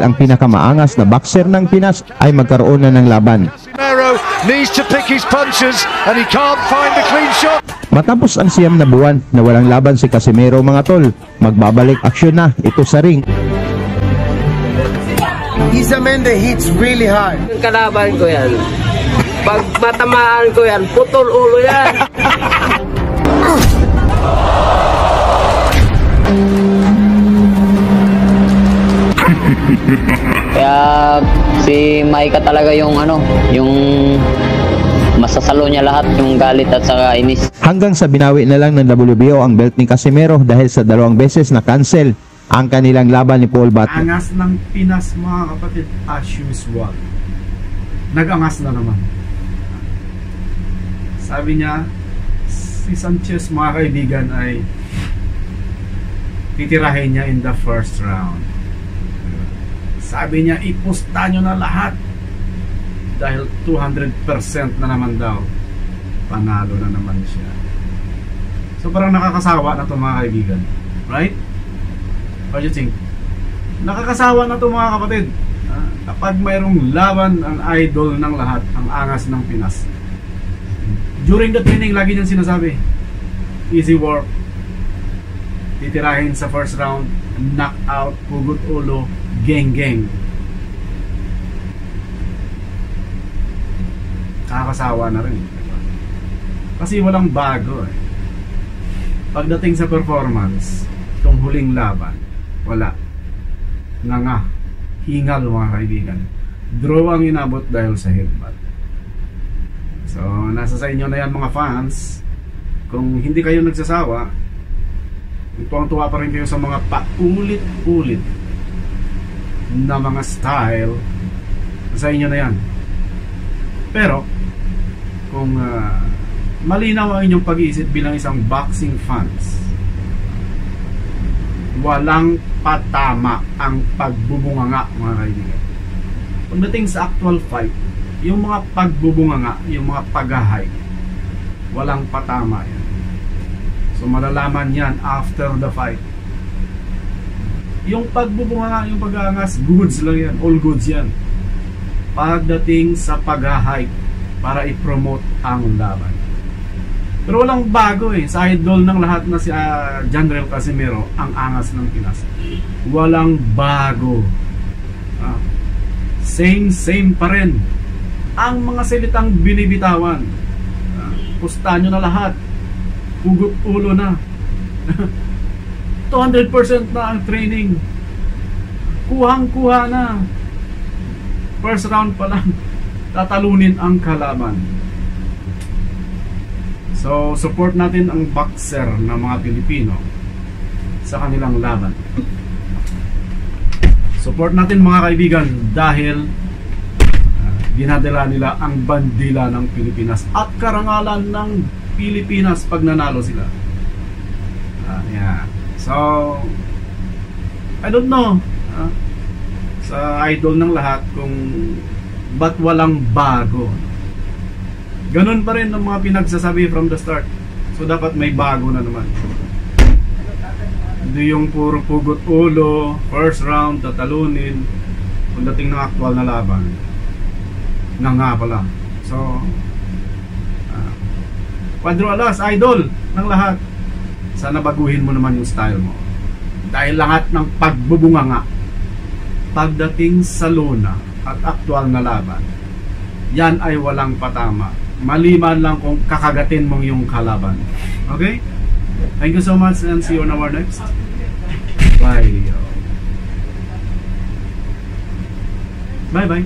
dahil ang pinakamaangas na boxer ng Pinas ay magkaroon na ng laban. Needs to pick his punches and he can't find the clean shot. Matapos ang 9 na buwan na walang laban si Casimero mga tol, magbabalik aksyon na ito sa ring. He's a man that hits really hard. Ang kalaban ko yan. Pag matamaan ko yan, putol ulo yan. Kaya si Maika talaga yung yung masasalo niya lahat, yung galit at saka inis. Hanggang sa binawi na lang ng WBO ang belt ni Casimero dahil sa 2 beses na cancel ang kanilang laban ni Paul Bat. Angas ng Pinas mga kapatid, as usual. Nag-angas na naman. Sabi niya, si Sanchez mga kaibigan ay titirahin niya in the first round. Sabi niya, ipusta nyo na lahat dahil 200% na naman daw, panalo na naman siya. So parang nakakasawa na to mga kaibigan, right? What do you think? Nakakasawa na to mga kapatid. Kapag mayroong laban, ang idol ng lahat, ang angas ng Pinas. During the training, lagi niyang sinasabi, easy work, titirahin sa first round, knockout, pugot ulo, geng. Nakakasawa na rin, diba? Kasi walang bago eh. Pagdating sa performance, itong huling laban, wala. Nga, hingal mga kaibigan. Draw ang inabot dahil sa headbutt. So, nasa sa inyo na yan mga fans. Kung hindi kayo nagsasawa, tuwang-tuwa pa rin kayo sa mga paulit-ulit na mga style, sa inyo na yan. Pero kung malinaw ang inyong pag-iisip bilang isang boxing fans, walang patama ang pagbubunganga mga kaibigan. Pagdating sa actual fight, yung mga pagbubunganga, yung mga pag-hype, walang patama yan. So malalaman yan after the fight. Yung pagbubunganga, yung pag-aangas, goods lang yan, all goods yan. Pagdating sa pag-hype para i-promote ang laban. Pero walang bago eh. Sa idol ng lahat na si General Casimero, ang angas ng Pinas. Walang bago. Same pa rin. Ang mga salitang binibitawan, pusta nyo na lahat, hugot ulo na. 200% na ang training, kuhang-kuha na. First round pa lang, tatalunin ang kalaban. So support natin ang boxer ng mga Pilipino sa kanilang laban. Support natin mga kaibigan dahil dinadala nila ang bandila ng Pilipinas at karangalan ng Pilipinas pag nanalo sila. Yeah. So I don't know sa idol ng lahat kung ba't walang bago. Ganun pa rin ang mga pinagsasabi from the start. So dapat may bago na naman. Hindi yung puro pugot ulo, first round, tatalunin, pagdating ng aktual na laban nga pala. So Cuadro Alas, idol ng lahat, sana baguhin mo naman yung style mo. Dahil lahat ng pagbubunganga pagdating sa luna at aktual na laban, yan ay walang patama. Maliban lang kung kakagatin mong yung kalaban. Okay? Thank you so much and see you on our next. Bye. Bye.